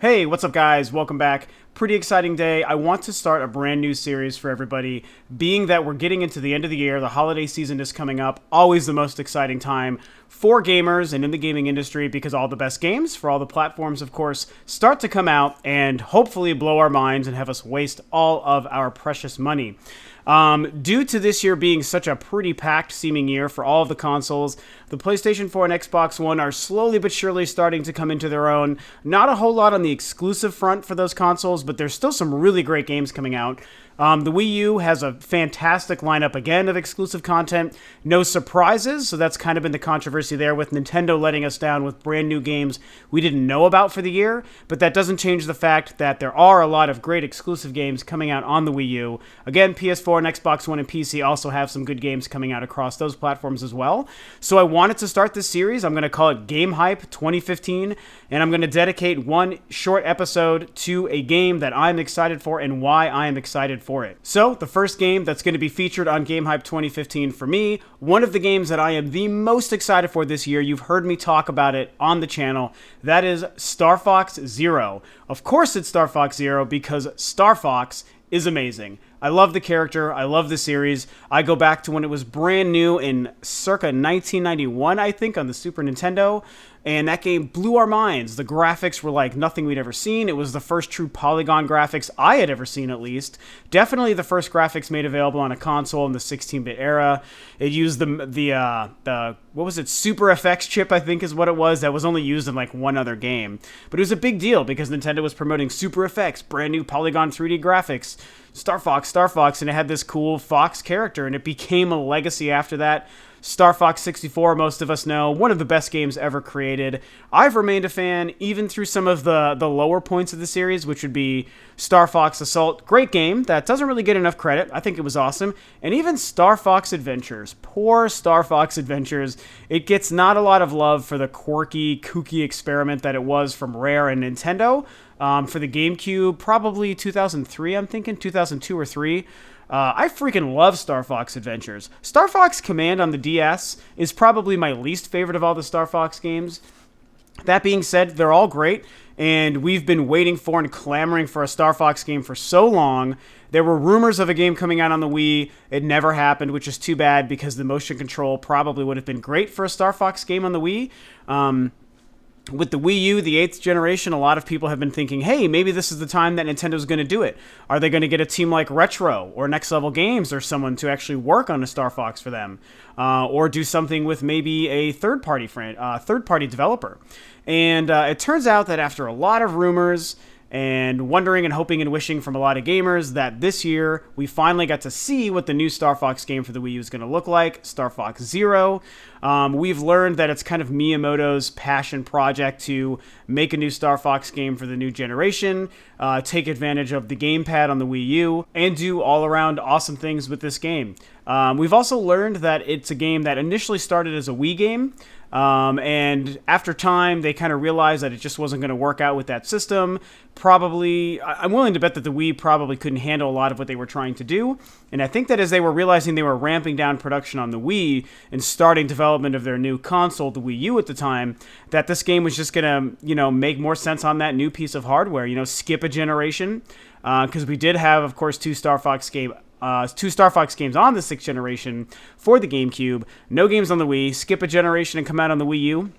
Hey, what's up guys? Welcome back. Pretty exciting day. I want to start a brand new series for everybody, being that we're getting into the end of the year, the holiday season is coming up, always the most exciting time for gamers and in the gaming industry because all the best games for all the platforms, of course, start to come out and hopefully blow our minds and have us waste all of our precious money. Due to this year being such a pretty packed seeming year for all of the consoles, the PlayStation 4 and Xbox One are slowly but surely starting to come into their own. Not a whole lot on the exclusive front for those consoles, but there's still some really great games coming out. The Wii U has a fantastic lineup again of exclusive content. No surprises, so that's kind of been the controversy there with Nintendo letting us down with brand new games we didn't know about for the year, but that doesn't change the fact that there are a lot of great exclusive games coming out on the Wii U. Again, PS4 and Xbox One and PC also have some good games coming out across those platforms as well. So I wanted to start this series. I'm going to call it GameHype 2015, and I'm going to dedicate one short episode to a game that I'm excited for and why I am excited for it. So, the first game that's going to be featured on GameHype 2015 for me, one of the games that I am the most excited for this year, you've heard me talk about it on the channel, that is StarFox Zero. Of course it's StarFox Zero because Star Fox is amazing. I love the character, I love the series. I go back to when it was brand new in circa 1991, I think, on the Super Nintendo. And that game blew our minds. The graphics were like nothing we'd ever seen. It was the first true polygon graphics I had ever seen, at least. Definitely the first graphics made available on a console in the 16-bit era. It used the what was it, Super FX chip, I think is what it was. That was only used in like one other game. But it was a big deal because Nintendo was promoting Super FX, brand new polygon 3D graphics. Star Fox, and it had this cool Fox character, and it became a legacy after that. StarFox 64, most of us know, one of the best games ever created. I've remained a fan even through some of the lower points of the series, which would be Star Fox Assault. Great game that doesn't really get enough credit. I think it was awesome. And even Star Fox Adventures. Poor Star Fox Adventures. It gets not a lot of love for the quirky, kooky experiment that it was from Rare and Nintendo. For the GameCube, probably 2003, I'm thinking, 2002 or 3. I freaking love Star Fox Adventures. Star Fox Command on the DS is probably my least favorite of all the Star Fox games. That being said, they're all great, and we've been waiting for and clamoring for a Star Fox game for so long. There were rumors of a game coming out on the Wii. It never happened, which is too bad because the motion control probably would have been great for a Star Fox game on the Wii. With the Wii U, the 8th generation, a lot of people have been thinking, hey, maybe this is the time that Nintendo's going to do it. Are they going to get a team like Retro or Next Level Games or someone to actually work on a Star Fox for them? Or do something with maybe a third-party developer? And it turns out that after a lot of rumors and wondering and hoping and wishing from a lot of gamers that this year we finally got to see what the new Star Fox game for the Wii U is going to look like, StarFox Zero. We've learned that it's kind of Miyamoto's passion project to make a new Star Fox game for the new generation, take advantage of the gamepad on the Wii U, and do all-around awesome things with this game. We've also learned that it's a game that initially started as a Wii game, and after time, they kind of realized that it just wasn't going to work out with that system. Probably, I'm willing to bet that the Wii probably couldn't handle a lot of what they were trying to do. And I think that as they were realizing they were ramping down production on the Wii and starting development of their new console, the Wii U at the time, that this game was just going to, make more sense on that new piece of hardware, skip a generation. Because we did have, of course, two Star Fox games on the 6th generation for the GameCube. No games on the Wii. Skip a generation and come out on the Wii U.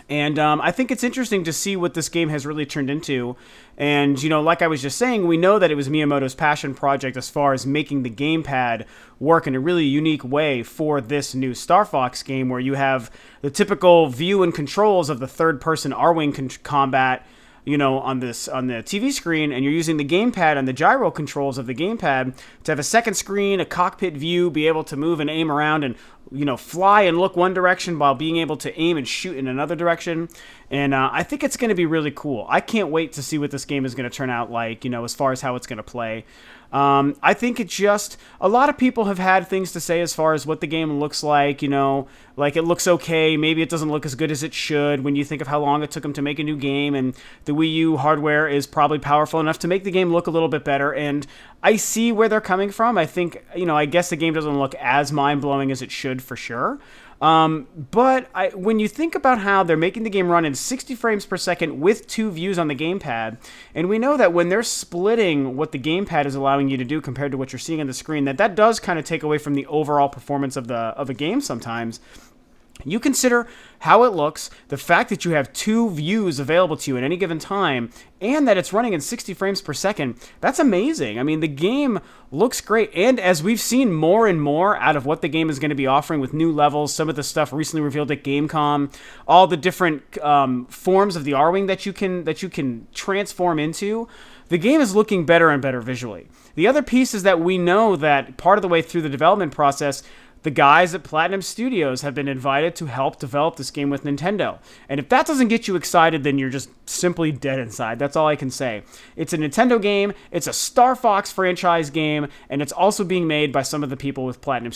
And I think it's interesting to see what this game has really turned into. And, like I was just saying, we know that it was Miyamoto's passion project as far as making the gamepad work in a really unique way for this new Star Fox game, where you have the typical view and controls of the third-person R-Wing combat, on the TV screen, and you're using the gamepad and the gyro controls of the gamepad to have a second screen, a cockpit view, be able to move and aim around and, fly and look one direction while being able to aim and shoot in another direction. And I think it's going to be really cool. I can't wait to see what this game is going to turn out like, as far as how it's going to play. I think it's just, a lot of people have had things to say as far as what the game looks like, like it looks okay, maybe it doesn't look as good as it should when you think of how long it took them to make a new game, and the Wii U hardware is probably powerful enough to make the game look a little bit better, and I see where they're coming from. I think, I guess the game doesn't look as mind-blowing as it should for sure. But when you think about how they're making the game run in 60 frames per second with 2 views on the gamepad, and we know that when they're splitting what the gamepad is allowing you to do compared to what you're seeing on the screen, that does kind of take away from the overall performance of a game sometimes. You consider how it looks, the fact that you have 2 views available to you at any given time, and that it's running in 60 frames per second. That's amazing. I mean, the game looks great. And as we've seen more and more out of what the game is going to be offering with new levels, some of the stuff recently revealed at Gamescom, all the different forms of the R-Wing that you can transform into, the game is looking better and better visually. The other piece is that we know that part of the way through the development process, the guys at Platinum Studios have been invited to help develop this game with Nintendo. And if that doesn't get you excited, then you're just simply dead inside. That's all I can say. It's a Nintendo game, it's a StarFox franchise game, and it's also being made by some of the people with Platinum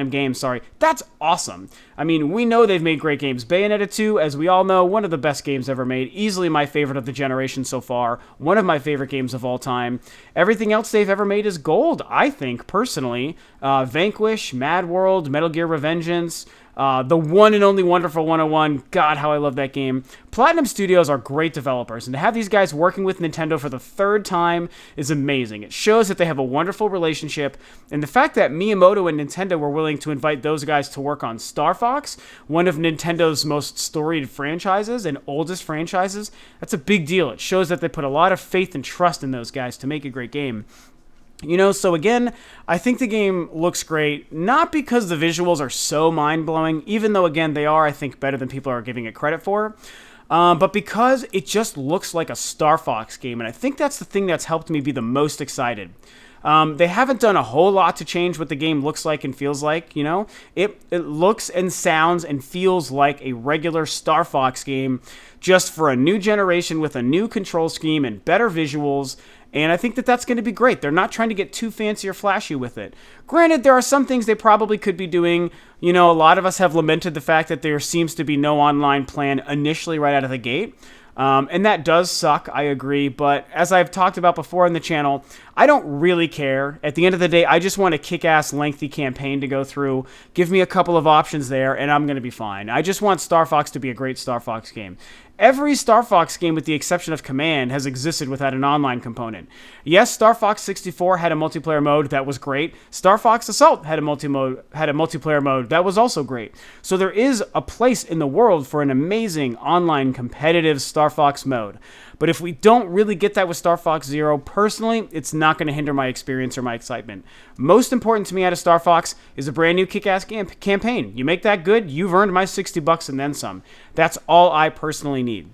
Games, sorry. That's awesome. I mean, we know they've made great games. Bayonetta 2, as we all know, one of the best games ever made. Easily my favorite of the generation so far. One of my favorite games of all time. Everything else they've ever made is gold, I think, personally. Vanquish, Mad World, Metal Gear Revengeance, the one and only Wonderful 101. God, how I love that game. Platinum Studios are great developers, and to have these guys working with Nintendo for the 3rd time is amazing. It shows that they have a wonderful relationship, and the fact that Miyamoto and Nintendo were willing to invite those guys to work on Star Fox, one of Nintendo's most storied franchises and oldest franchises, that's a big deal. It shows that they put a lot of faith and trust in those guys to make a great game. So again, I think the game looks great, not because the visuals are so mind-blowing, even though, again, they are, I think, better than people are giving it credit for, but because it just looks like a Star Fox game, and I think that's the thing that's helped me be the most excited. They haven't done a whole lot to change what the game looks like and feels like, It looks and sounds and feels like a regular Star Fox game, just for a new generation with a new control scheme and better visuals. And I think that that's going to be great. They're not trying to get too fancy or flashy with it. Granted, there are some things they probably could be doing. A lot of us have lamented the fact that there seems to be no online plan initially right out of the gate. And that does suck, I agree. But as I've talked about before on the channel, I don't really care. At the end of the day, I just want a kick-ass lengthy campaign to go through. Give me a couple of options there, and I'm going to be fine. I just want Star Fox to be a great Star Fox game. Every Star Fox game, with the exception of Command, has existed without an online component. Yes, Star Fox 64 had a multiplayer mode that was great. Star Fox Assault had a multiplayer mode that was also great. So there is a place in the world for an amazing online competitive Star Fox mode. But if we don't really get that with Star Fox Zero, personally, it's not going to hinder my experience or my excitement. Most important to me out of Star Fox is a brand new kick-ass campaign. You make that good, you've earned my $60 and then some. That's all I personally need.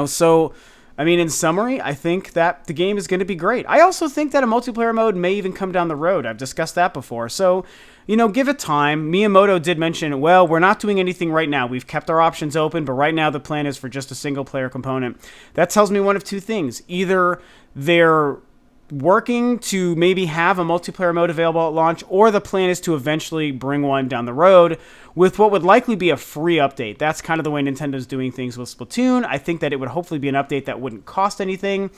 So, in summary, I think that the game is going to be great. I also think that a multiplayer mode may even come down the road. I've discussed that before. So, give it time. Miyamoto did mention, well, we're not doing anything right now. We've kept our options open, but right now the plan is for just a single-player component. That tells me one of two things. Either they're working to maybe have a multiplayer mode available at launch, or the plan is to eventually bring one down the road with what would likely be a free update. That's kind of the way Nintendo's doing things with Splatoon. I think that it would hopefully be an update that wouldn't cost anything,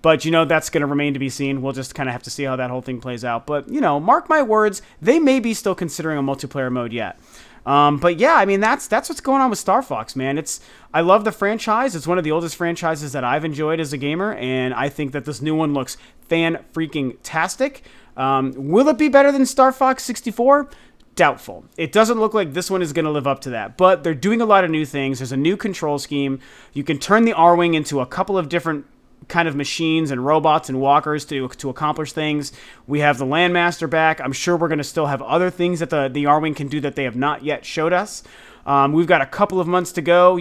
but that's going to remain to be seen. We'll just kind of have to see how that whole thing plays out. But, mark my words, they may be still considering a multiplayer mode yet. But yeah, that's what's going on with Star Fox, man. I love the franchise. It's one of the oldest franchises that I've enjoyed as a gamer, and I think that this new one looks fan-freaking-tastic. Will it be better than Star Fox 64? Doubtful. It doesn't look like this one is going to live up to that, but they're doing a lot of new things. There's a new control scheme. You can turn the R-Wing into a couple of different kind of machines and robots and walkers to accomplish things. We have the Landmaster back. I'm sure we're going to still have other things that the R-Wing can do that they have not yet showed us. We've got a couple of months to go,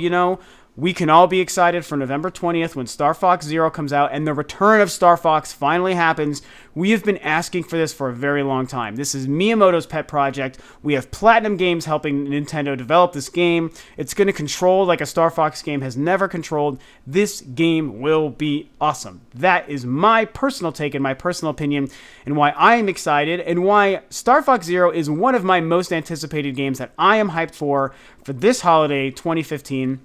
We can all be excited for November 20th when StarFox Zero comes out and the return of Star Fox finally happens. We have been asking for this for a very long time. This is Miyamoto's pet project. We have Platinum Games helping Nintendo develop this game. It's going to control like a Star Fox game has never controlled. This game will be awesome. That is my personal take and my personal opinion, and why I am excited, and why Star Fox Zero is one of my most anticipated games that I am hyped for this holiday 2015.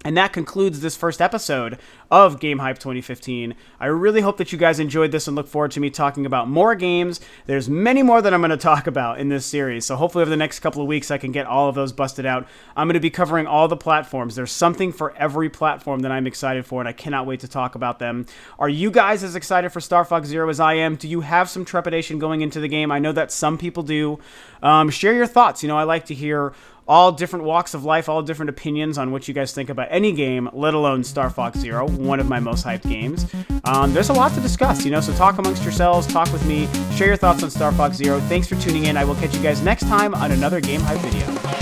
And that concludes this first episode of Game Hype 2015. I really hope that you guys enjoyed this and look forward to me talking about more games. There's many more that I'm going to talk about in this series, so hopefully over the next couple of weeks I can get all of those busted out. I'm going to be covering all the platforms. There's something for every platform that I'm excited for, and I cannot wait to talk about them. Are you guys as excited for StarFox Zero as I am? Do you have some trepidation going into the game? I know that some people do. Share your thoughts. I like to hear all different walks of life, all different opinions on what you guys think about any game, let alone StarFox Zero, one of my most hyped games. There's a lot to discuss, so talk amongst yourselves, talk with me, share your thoughts on StarFox Zero. Thanks for tuning in. I will catch you guys next time on another Game Hype video.